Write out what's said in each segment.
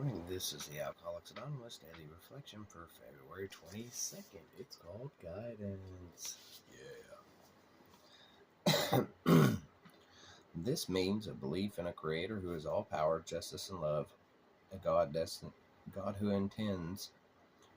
morning. This is the Alcoholics Anonymous Daily Reflection for February 22nd. It's called Guidance. Yeah. This means a belief in a creator who is all power, justice, and love, a God who intends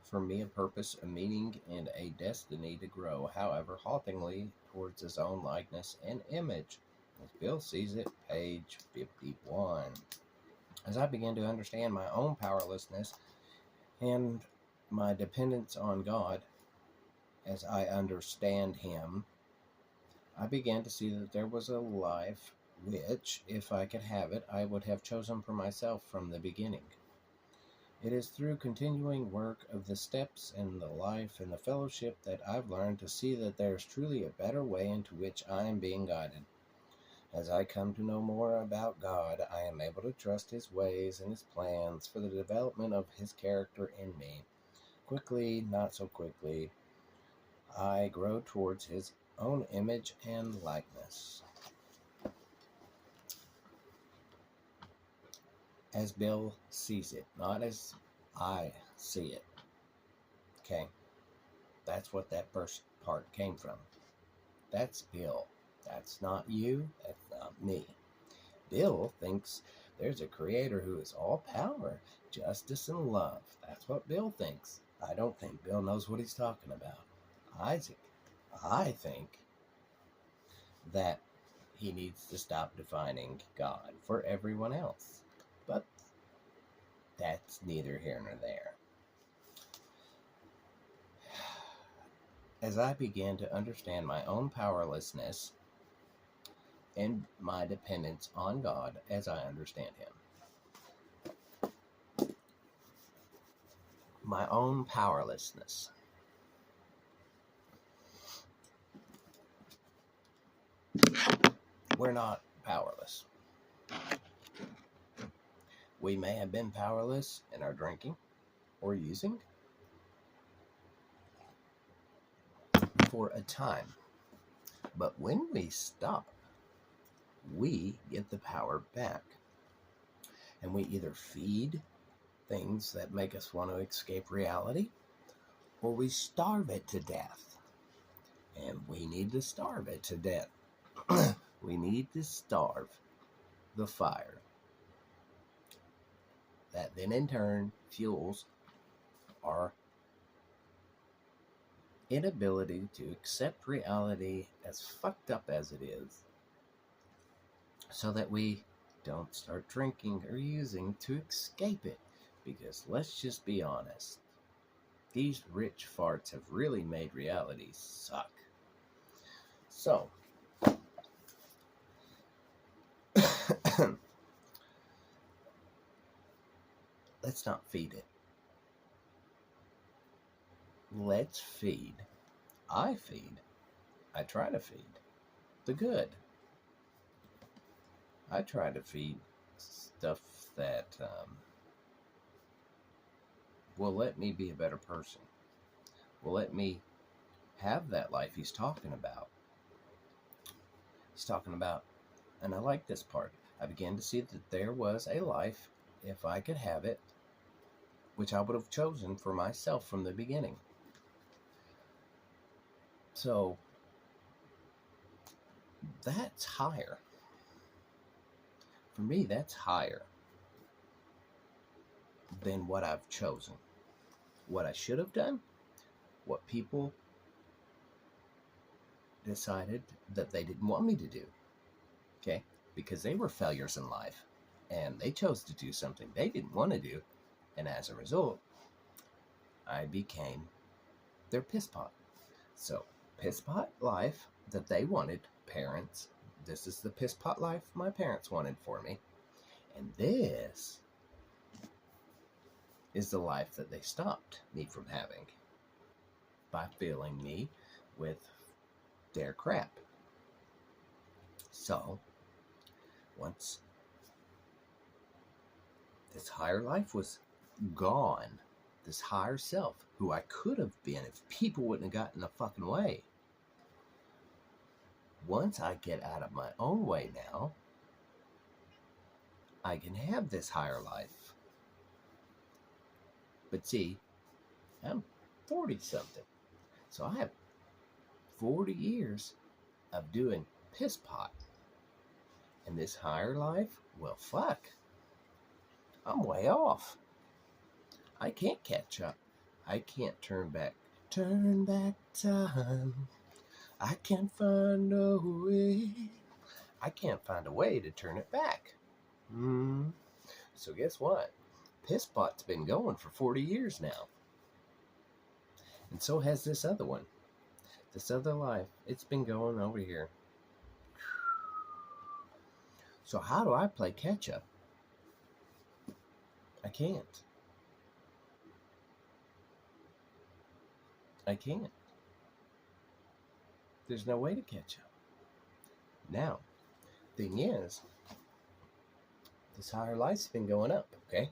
for me a purpose, a meaning, and a destiny to grow, however haltingly, towards his own likeness and image. As Bill sees it, page 51. As I began to understand my own powerlessness and my dependence on God, as I understand Him, I began to see that there was a life which, if I could have it, I would have chosen for myself from the beginning. It is through continuing work of the steps in the life and the fellowship that I've learned to see that there is truly a better way into which I am being guided. As I come to know more about God, I am able to trust His ways and His plans for the development of His character in me. Quickly, not so quickly, I grow towards His own image and likeness. As Bill sees it, not as I see it. Okay? That's what that first part came from. That's Bill. That's not you. That's not me. Bill thinks there's a creator who is all power, justice, and love. That's what Bill thinks. I don't think Bill knows what he's talking about. I think that he needs to stop defining God for everyone else. But that's neither here nor there. As I began to understand my own powerlessness and my dependence on God as I understand Him. My own powerlessness. We're not powerless. We may have been powerless in our drinking or using for a time. But when we stop, we get the power back. And we either feed things that make us want to escape reality, or we starve it to death. And we need to starve it to death. We need to starve the fire. That then in turn fuels our inability to accept reality as fucked up as it is, so that we don't start drinking or using to escape it. Because let's just be honest, these rich farts have really made reality suck. So, let's not feed it. Let's feed. I try to feed the good. I try to feed stuff that will let me be a better person. Will let me have that life he's talking about. He's talking about, and I like this part, I began to see that there was a life, if I could have it, which I would have chosen for myself from the beginning. So, that's higher. For me, that's higher than what I've chosen. What I should have done, what people decided that they didn't want me to do. Okay? Because they were failures in life, and they chose to do something they didn't want to do, and as a result, I became their piss pot. So, piss pot life that they wanted, parents, this is the piss pot life my parents wanted for me, and this is the life that they stopped me from having by filling me with their crap. So, once this higher life was gone, this higher self, who I could have been if people wouldn't have gotten in the fucking way. Once I get out of my own way now, I can have this higher life. But see, I'm 40 something. So I have 40 years of doing piss pot. And this higher life, well, fuck. I'm way off. I can't catch up. I can't turn back. Turn back time. I can't find a way. I can't find a way to turn it back. So guess what? Piss pot's been going for 40 years now. And so has this other one. This other life. It's been going over here. So how do I play catch up? I can't. I can't. There's no way to catch up. Now, thing is, this higher life's been going up, okay?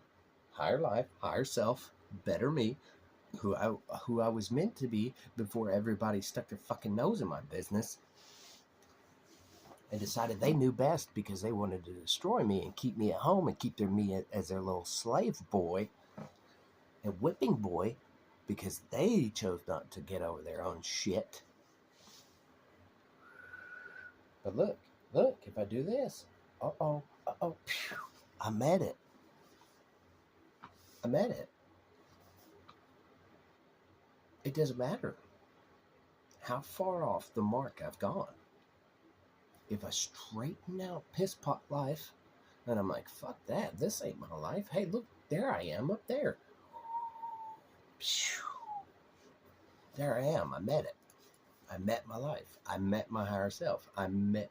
Higher life, higher self, better me, who I was meant to be before everybody stuck their fucking nose in my business and decided they knew best because they wanted to destroy me and keep me at home and keep me as their little slave boy and whipping boy because they chose not to get over their own shit. But look, if I do this, phew, I met it. It doesn't matter how far off the mark I've gone. If I straighten out piss pot life, and I'm like, fuck that, this ain't my life. Hey, look, there I am up there. There I am. I met it. I met my life. I met my higher self. I met,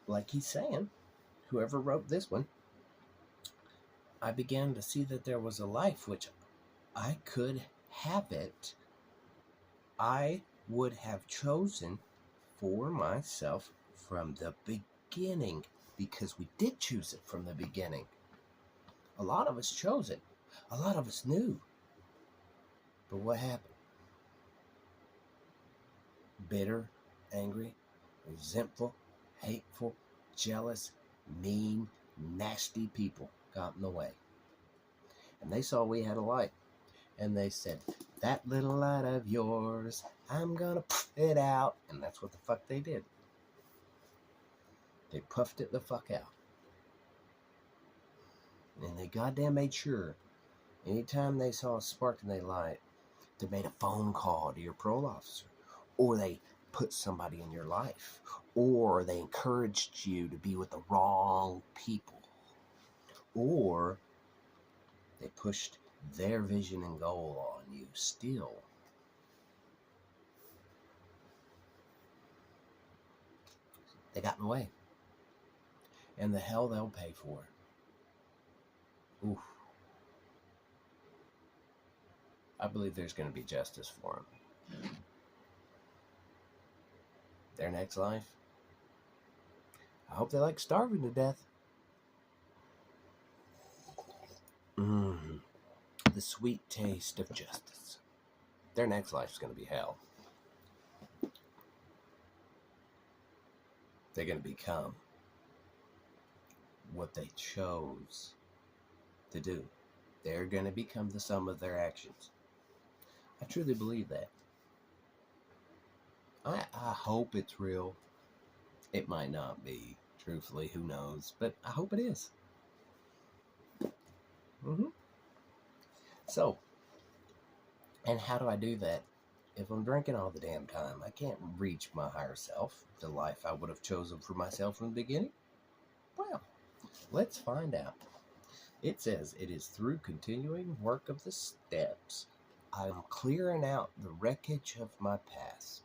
like he's saying, whoever wrote this one, I began to see that there was a life which I could have it. I would have chosen for myself from the beginning, because we did choose it from the beginning. A lot of us chose it. A lot of us knew. But what happened? Bitter, angry, resentful, hateful, jealous, mean, nasty people got in the way. And they saw we had a light. And they said, that little light of yours, I'm gonna puff it out. And that's what the fuck they did. They puffed it the fuck out. And they goddamn made sure, anytime they saw a spark in their light, they made a phone call to your parole officer. Or they put somebody in your life. Or they encouraged you to be with the wrong people. Or they pushed their vision and goal on you still. They got in the way. And the hell they'll pay for it. Oof. I believe there's going to be justice for them. Their next life, I hope they like starving to death. The sweet taste of justice. Their next life's going to be hell. They're going to become what they chose to do. They're going to become the sum of their actions. I truly believe that. I hope it's real. It might not be, truthfully, who knows, but I hope it is. So, and how do I do that? If I'm drinking all the damn time, I can't reach my higher self, the life I would have chosen for myself from the beginning. Well, let's find out. It says, it is through continuing work of the steps, I'm clearing out the wreckage of my past.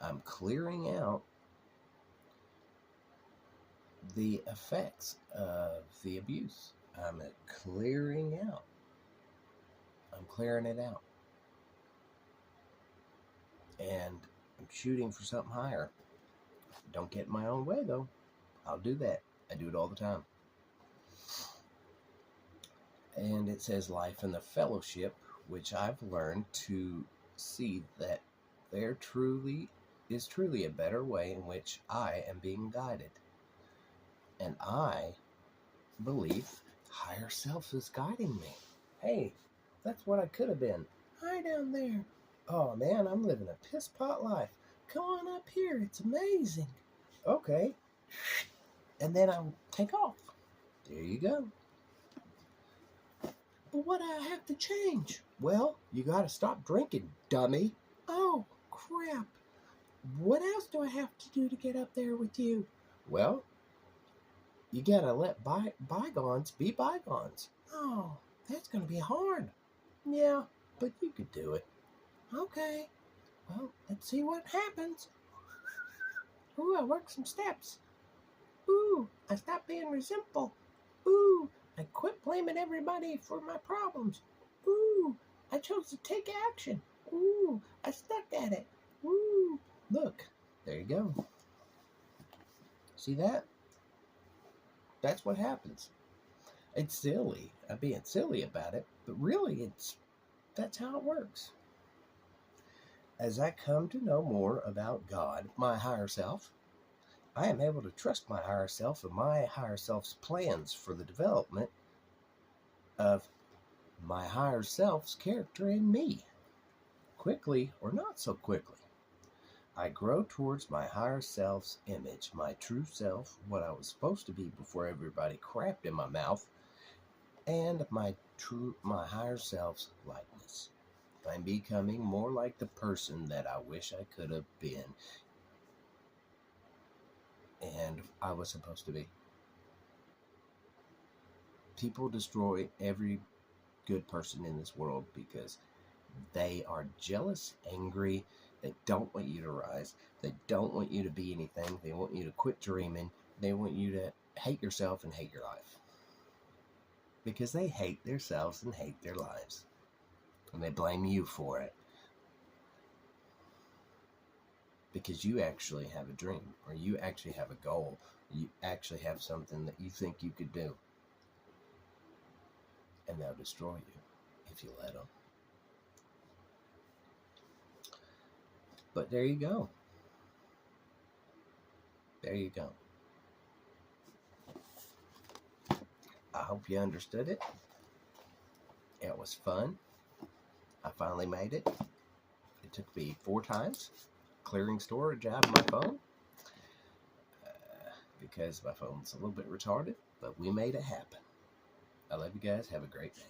I'm clearing out the effects of the abuse. I'm clearing it out. And I'm shooting for something higher. Don't get in my own way, though. I'll do that. I do it all the time. And it says life in the fellowship, which I've learned to see that there is truly a better way in which I am being guided. And I believe higher self is guiding me. Hey, that's what I could have been. Hi down there. Oh man, I'm living a piss pot life. Come on up here. It's amazing. Okay. And then I'll take off. There you go. But what do I have to change? Well, you got to stop drinking, dummy. Oh, crap. What else do I have to do to get up there with you? Well, you got to let bygones be bygones. Oh, that's going to be hard. Yeah, but you could do it. Okay. Well, let's see what happens. Ooh, I worked some steps. Ooh, I stopped being resentful. Ooh, I quit blaming everybody for my problems. Ooh, I chose to take action. Ooh, I stuck at it. Ooh, look, there you go. See that? That's what happens. It's silly. I'm being silly about it, but really that's how it works. As I come to know more about God, my higher self, I am able to trust my higher self and my higher self's plans for the development of my higher self's character in me. Quickly or not so quickly, I grow towards my higher self's image, my true self, what I was supposed to be before everybody crapped in my mouth, and my higher self's likeness. I'm becoming more like the person that I wish I could have been and I was supposed to be. People destroy every good person in this world because they are jealous, angry, they don't want you to rise, they don't want you to be anything, they want you to quit dreaming, they want you to hate yourself and hate your life. Because they hate themselves and hate their lives. And they blame you for it. Because you actually have a dream, or you actually have a goal, you actually have something that you think you could do. And they'll destroy you if you let them. But there you go. There you go. I hope you understood it. It was fun. I finally made it. It took me 4 times clearing storage out of my phone because my phone's a little bit retarded, but we made it happen. I love you guys. Have a great day.